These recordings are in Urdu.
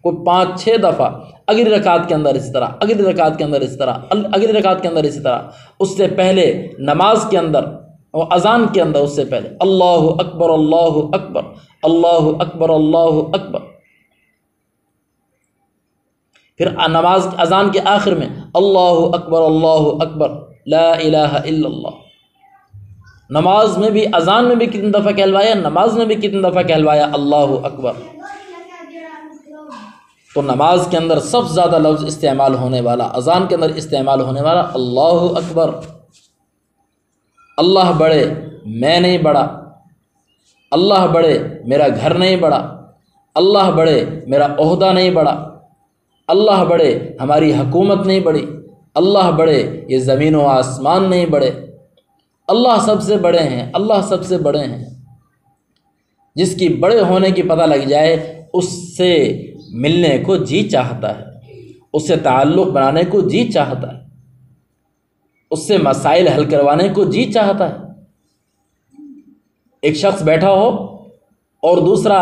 کوئی 5-6 دفعہ، اگلی رکعت کے اندر اس طرح، اگلی رکعت کے اندر اس طرح، اگلی رکعت کے اندر اسی طرح، اس سے پہلے نماز کے اندر اور اذان کے اندر اس سے پہلے اللہ اکبر اللہ اکبر اللہ اکبر اللہ اکبر، پھر نماز اذان کے آخر میں اللہ اکبر لا الہ الا اللہ۔ نماز میں بھی، اذان میں بھی کتنی دفعہ کہلوایا، نماز میں بھی کتنی دفعہ کہلوایا اللہ اکبر۔ تو نماز کے اندر سب سے زیادہ لفظ استعمال ہونے والا، اذان کے اندر استعمال ہونے والا اللہ اکبر۔ اللہ بڑے میں نہیں بڑا، اللہ بڑے میرا گھر نہیں بڑا، اللہ بڑے میرا عہدہ نہیں بڑا، اللہ بڑے ہماری حکومت نہیں بڑی، اللہ بڑے یہ زمین و آسمان نہیں بڑے، اللہ سب سے بڑے ہیں، اللہ سب سے بڑے ہیں۔ جس کی بڑے ہونے کی پتہ لگ جائے اس سے ملنے کو جی چاہتا ہے، اس سے تعلق بنانے کو جی چاہتا ہے، اس سے مسائل حل کروانے کو جی چاہتا ہے۔ ایک شخص بیٹھا ہو اور دوسرا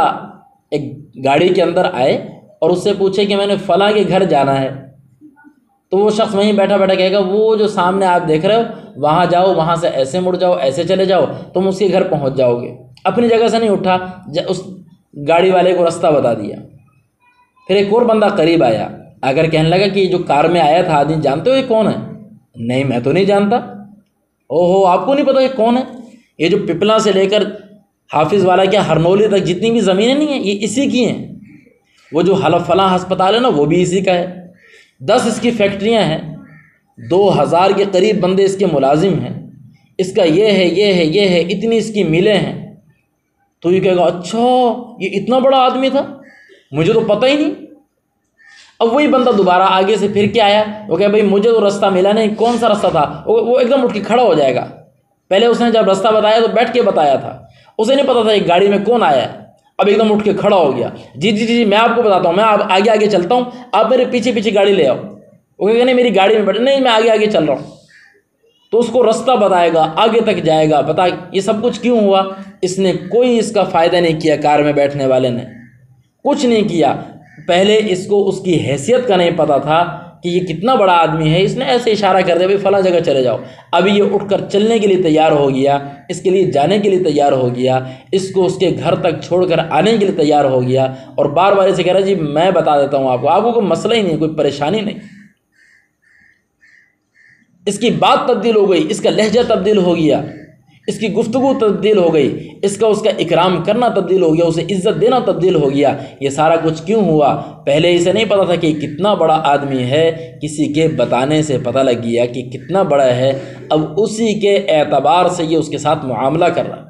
ایک گاڑی کے اندر آئے اور اس سے پوچھے کہ میں نے فلاں کے گھر جانا ہے، تو وہ شخص وہیں بیٹھا بیٹھا کہے گا وہ جو سامنے آپ دیکھ رہے ہو وہاں جاؤ، وہاں سے ایسے مڑ جاؤ، ایسے چلے جاؤ، تم اس کے گھر پہنچ جاؤ گے۔ اپنی جگہ سے نہیں اٹھا، اس گاڑی والے کو رستہ بتا دیا۔ پھر ایک اور بندہ قریب آیا، اگر کہنے لگا کہ یہ جو کار میں آیا تھا آدمی جانتے ہو یہ کون ہے؟ نہیں میں تو نہیں جانتا۔ اوہو آپ کو نہیں پتا یہ کون ہے؟ یہ جو پپلا سے لے کر حافظ والا کیا ہرنولی تک جتنی بھی زمینیں نہیں ہیں یہ اسی کی ہیں۔ وہ جو فلاں ہسپتال ہے نا وہ بھی اسی کا ہے، 10 اس کی فیکٹریاں ہیں، 2000 کے قریب بندے اس کے ملازم ہیں، اس کا یہ ہے یہ ہے یہ ہے، اتنی اس کی میلیں ہیں۔ تو یہ کہے گا اچھا یہ اتنا بڑا آدمی تھا، مجھے تو پتہ ہی نہیں۔ اب وہی بندہ دوبارہ آگے سے پھر کے آیا، وہ کہے بھائی مجھے تو رستہ ملا نہیں، کون سا رستہ تھا؟ وہ ایک دم اٹھ کے کھڑا ہو جائے گا۔ پہلے اس نے جب رستہ بتایا تو بیٹھ کے بتایا تھا، اسے نہیں پتا تھا ایک گاڑی میں کون آیا ہے، اب ایک دم اٹھ کے کھڑا ہو گیا، جی جی جی میں آپ کو بتاتا ہوں، میں آپ آگے آگے چلتا ہوں، آپ میرے پیچھے پیچھے گاڑی لے آؤ۔ وہ کہے گا نہیں میری گاڑی میں بیٹھ، نہیں میں آگے آگے چل رہا ہوں۔ تو اس کو رستہ بتائے گا، آگے تک جائے گا، بتا یہ سب کچھ کیوں ہوا؟ اس نے کوئی اس کا فائدہ نہیں کیا، کار میں بیٹھنے والے نے کچھ نہیں کیا۔ پہلے اس کو اس کی حیثیت کا نہیں پتہ تھا کہ یہ کتنا بڑا آدمی ہے، اس نے ایسے اشارہ کر دیا بھائی فلاں جگہ چلے جاؤ، ابھی یہ اٹھ کر چلنے کے لیے تیار ہو گیا، اس کے لیے جانے کے لیے تیار ہو گیا، اس کو اس کے گھر تک چھوڑ کر آنے کے لیے تیار ہو گیا، اور بار بار اسے کہہ رہا ہے جی میں بتا دیتا ہوں آپ کو کوئی مسئلہ ہی نہیں، کوئی پریشانی نہیں۔ اس کی بات تبدیل ہو گئی، اس کا لہجہ تبدیل ہو گیا، اس کی گفتگو تبدیل ہو گئی، اس کا اکرام کرنا تبدیل ہو گیا، اسے عزت دینا تبدیل ہو گیا۔ یہ سارا کچھ کیوں ہوا؟ پہلے اسے نہیں پتا تھا کہ یہ کتنا بڑا آدمی ہے، کسی کے بتانے سے پتہ لگ گیا کہ کتنا بڑا ہے، اب اسی کے اعتبار سے یہ اس کے ساتھ معاملہ کر رہا ہے۔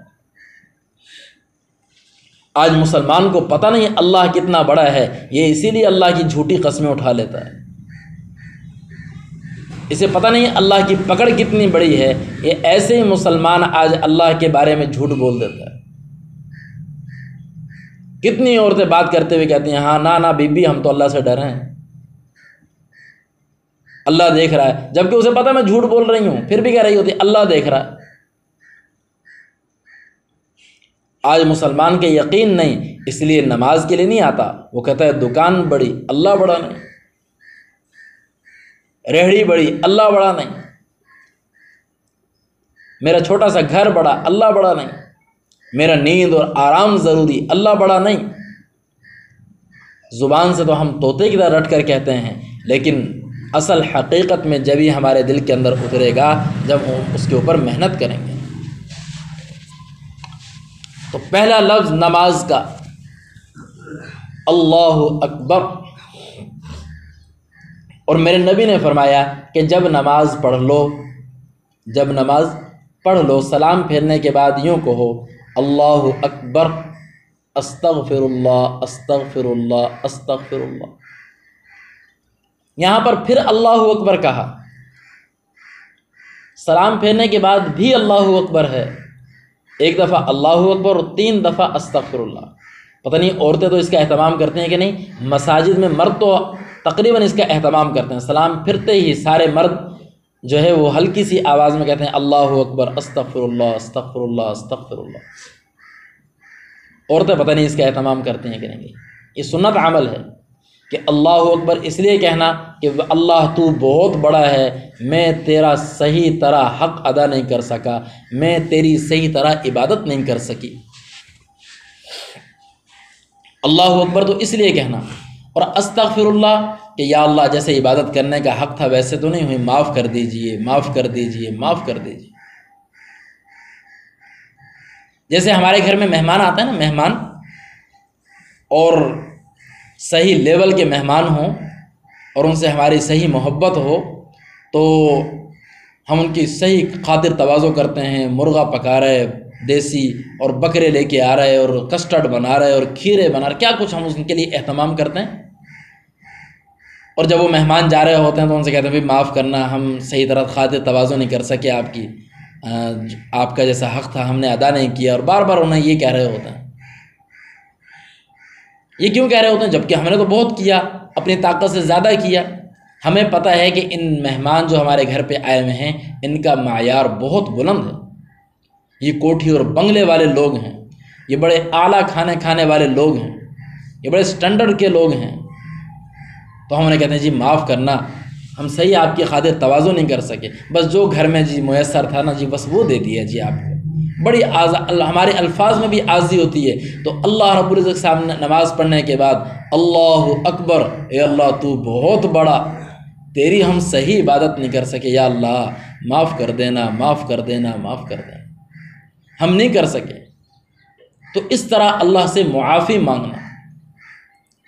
آج مسلمان کو پتہ نہیں اللہ کتنا بڑا ہے، یہ اسی لیے اللہ کی جھوٹی قسمیں اٹھا لیتا ہے۔ اسے پتہ نہیں اللہ کی پکڑ کتنی بڑی ہے، یہ ایسے ہی مسلمان آج اللہ کے بارے میں جھوٹ بول دیتا ہے۔ کتنی عورتیں بات کرتے ہوئے کہتی ہیں ہاں نا بی بی ہم تو اللہ سے ڈر ہیں، اللہ دیکھ رہا ہے، جبکہ اسے پتہ میں جھوٹ بول رہی ہوں پھر بھی کہہ رہی ہوتی اللہ دیکھ رہا ہے۔ آج مسلمان کے یقین نہیں، اس لیے نماز کے لیے نہیں آتا، وہ کہتا ہے دکان بڑی اللہ بڑا نہیں، ریہڑی بڑی اللہ بڑا نہیں، میرا چھوٹا سا گھر بڑا اللہ بڑا نہیں، میرا نیند اور آرام ضروری اللہ بڑا نہیں۔ زبان سے تو ہم طوطے کی طرح رٹ کر کہتے ہیں، لیکن اصل حقیقت میں جب ہی ہمارے دل کے اندر اترے گا، جب ہم اس کے اوپر محنت کریں گے۔ تو پہلا لفظ نماز کا اللہ اکبر، اور میرے نبی نے فرمایا کہ جب نماز پڑھ لو سلام پھیرنے کے بعد یوں کہو اللہ اکبر استغفر اللہ استغفر اللہ استغفر اللہ۔ یہاں پر پھر اللہ اکبر کہا، سلام پھیرنے کے بعد بھی اللہ اکبر ہے، ایک دفعہ اللہ اکبر اور 3 دفعہ استغفر اللہ۔ پتہ نہیں عورتیں تو اس کا اہتمام کرتے ہیں کہ نہیں، مساجد میں مرد تو تقریباً اس کا اہتمام کرتے ہیں، سلام پھرتے ہی سارے مرد جو ہے وہ ہلکی سی آواز میں کہتے ہیں اللہ اکبر استغفر اللہ استغفر اللہ استغفر اللہ۔ عورتیں پتہ نہیں اس کا اہتمام کرتی ہیں کہ نہیں، یہ سنت عمل ہے، کہ اللہ اکبر اس لیے کہنا کہ اللہ تو بہت بڑا ہے، میں تیرا صحیح طرح حق ادا نہیں کر سکا، میں تیری صحیح طرح عبادت نہیں کر سکی۔ اللہ اکبر تو اس لیے کہنا، اور استغفر اللہ کہ یا اللہ جیسے عبادت کرنے کا حق تھا ویسے تو نہیں ہوئی، معاف کر دیجئے، معاف کر دیجئے، معاف کر دیجئے۔ جیسے ہمارے گھر میں مہمان آتے ہیں نا، مہمان، اور صحیح لیول کے مہمان ہوں اور ان سے ہماری صحیح محبت ہو تو ہم ان کی صحیح خاطر تواضع کرتے ہیں، مرغا پکا رہے دیسی اور بکرے لے کے آ رہے اور کسٹرڈ بنا رہے اور کھیرے بنا رہے، کیا کچھ ہم ان کے لیے اہتمام کرتے ہیں۔ اور جب وہ مہمان جا رہے ہوتے ہیں تو ان سے کہتے ہیں بھائی معاف کرنا، ہم صحیح طرح خاطر تواضع نہیں کر سکے، آپ کا جیسا حق تھا ہم نے ادا نہیں کیا، اور بار بار انہیں یہ کہہ رہے ہوتے ہیں۔ یہ کیوں کہہ رہے ہوتے ہیں؟ جبکہ ہم نے تو بہت کیا، اپنی طاقت سے زیادہ کیا۔ ہمیں پتہ ہے کہ ان مہمان جو ہمارے گھر پہ آئے ہوئے ہیں ان کا معیار بہت بلند ہے، یہ کوٹھی اور بنگلے والے لوگ ہیں، یہ بڑے اعلیٰ کھانے کھانے والے لوگ ہیں، یہ بڑے سٹینڈرڈ کے لوگ ہیں، تو ہم انہیں کہتے ہیں جی معاف کرنا، ہم صحیح آپ کی خاطر تواضع نہیں کر سکے، بس جو گھر میں جی میسر تھا نا جی بس وہ دے دیا جی آپ کو۔ بڑی ہمارے الفاظ میں بھی عاجزی ہوتی ہے، تو اللہ رب العزت کے سامنے نماز پڑھنے کے بعد اللہ اکبر، اے اللہ تو بہت بڑا، تیری ہم صحیح عبادت نہیں کر سکے، یا اللہ معاف کر دینا، معاف کر دینا، معاف کر دینا، ہم نہیں کر سکے۔ تو اس طرح اللہ سے معافی مانگنا،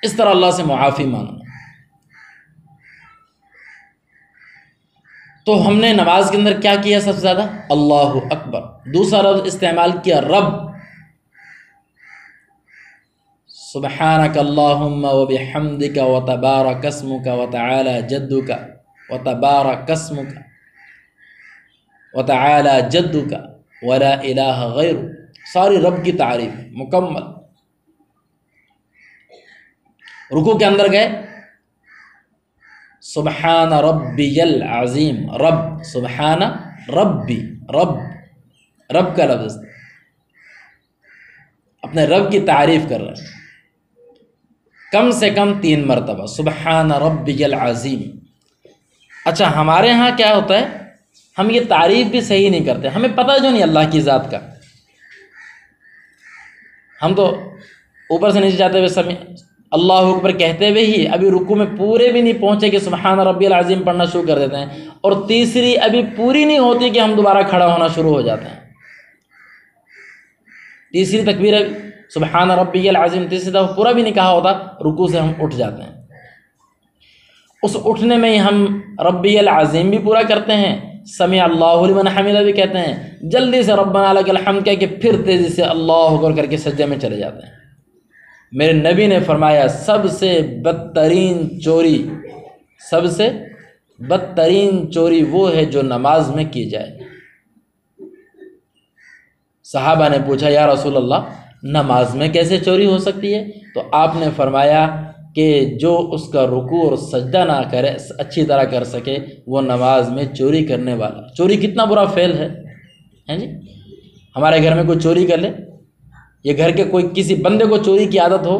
اس طرح اللہ سے معافی مانگنا۔ تو ہم نے نماز کے اندر کیا کیا؟ سب سے زیادہ اللہ اکبر، دوسرا لفظ استعمال کیا رب، سبحانک اللہم وبحمدک وتبارک اسمک وتعالی جدک وتبارک اسمک وتعالی جدک ولا الہ غیر، ساری رب کی تعریف مکمل۔ رکوع کے اندر گئے سبحان ربی العظیم، رب، سبحان ربی، رب، رب کا لفظ، اپنے رب کی تعریف کر رہے ہیں کم سے کم 3 مرتبہ، سبحان ربی العظیم۔ اچھا ہمارے ہاں کیا ہوتا ہے، ہم یہ تعریف بھی صحیح نہیں کرتے، ہمیں پتہ جو نہیں اللہ کی ذات کا، ہم تو اوپر سے نیچے جاتے ہوئے سمجھ اللہ اکبر کہتے ہوئے ہی ابھی رکوع میں پورے بھی نہیں پہنچے کہ سبحان ربی العظیم پڑھنا شروع کر دیتے ہیں، اور تیسری ابھی پوری نہیں ہوتی کہ ہم دوبارہ کھڑا ہونا شروع ہو جاتے ہیں۔ تیسری تکبیر سبحان ربی العظیم تیسری دفعہ پورا بھی نہیں کہا ہوتا، رکوع سے ہم اٹھ جاتے ہیں۔ اس اٹھنے میں ہی ہم ربی العظیم بھی پورا کرتے ہیں، سمع اللہ لمن حمدہ بھی کہتے ہیں، جلدی سے ربنا لک الحمد کہہ کے پھر تیزی سے اللہ اکبر کر کے سجدے میں چلے جاتے ہیں۔ میرے نبی نے فرمایا سب سے بدترین چوری، سب سے بدترین چوری وہ ہے جو نماز میں کی جائے۔ صحابہ نے پوچھا یا رسول اللہ نماز میں کیسے چوری ہو سکتی ہے؟ تو آپ نے فرمایا کہ جو اس کا رکوع اور سجدہ نہ کرے، اچھی طرح کر سکے، وہ نماز میں چوری کرنے والا۔ چوری کتنا برا فعل ہے جی؟ ہمارے گھر میں کوئی چوری کر لے، یہ گھر کے کوئی کسی بندے کو چوری کی عادت ہو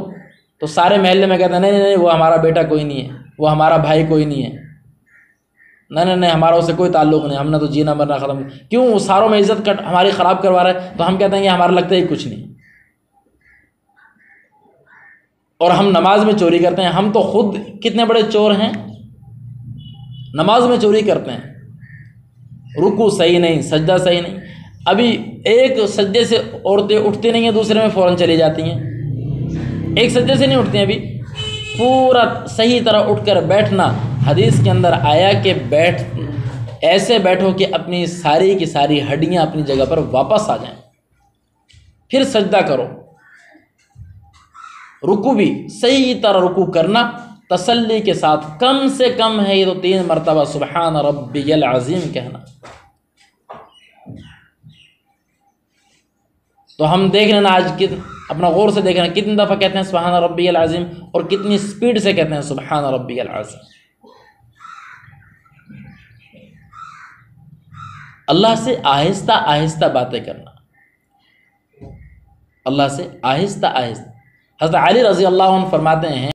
تو سارے محلے میں کہتے ہیں نہیں نہیں وہ ہمارا بیٹا کوئی نہیں ہے، وہ ہمارا بھائی کوئی نہیں ہے، نہیں ہمارا اس سے کوئی تعلق نہیں، ہم نے تو جینا مرنا ختم، کیوں وہ ساروں میں عزت کٹ ہماری خراب کروا رہا ہے، تو ہم کہتے ہیں یہ ہمارا لگتا ہی کچھ نہیں۔ اور ہم نماز میں چوری کرتے ہیں، ہم تو خود کتنے بڑے چور ہیں، نماز میں چوری کرتے ہیں، رکوع صحیح نہیں، سجدہ صحیح نہیں، ابھی ایک سجدے سے عورتیں اٹھتی نہیں ہیں، دوسرے میں فوراً چلی جاتی ہیں، ایک سجدے سے نہیں اٹھتی ہیں، ابھی پورا صحیح طرح اٹھ کر بیٹھنا۔ حدیث کے اندر آیا کہ ایسے بیٹھو کہ اپنی ساری کی ساری ہڈیاں اپنی جگہ پر واپس آ جائیں، پھر سجدہ کرو۔ رکوع بھی صحیح طرح رکوع کرنا، تسلی کے ساتھ، کم سے کم ہے یہ تو 3 مرتبہ سبحان ربی العظیم کہنا۔ تو ہم دیکھ لینا آج اپنا غور سے دیکھنا کتنی دفعہ کہتے ہیں سبحان ربی العظیم، اور کتنی سپیڈ سے کہتے ہیں سبحان ربی العظیم۔ اللہ سے آہستہ آہستہ باتیں کرنا، اللہ سے آہستہ آہستہ۔ حضرت علی رضی اللہ عنہ فرماتے ہیں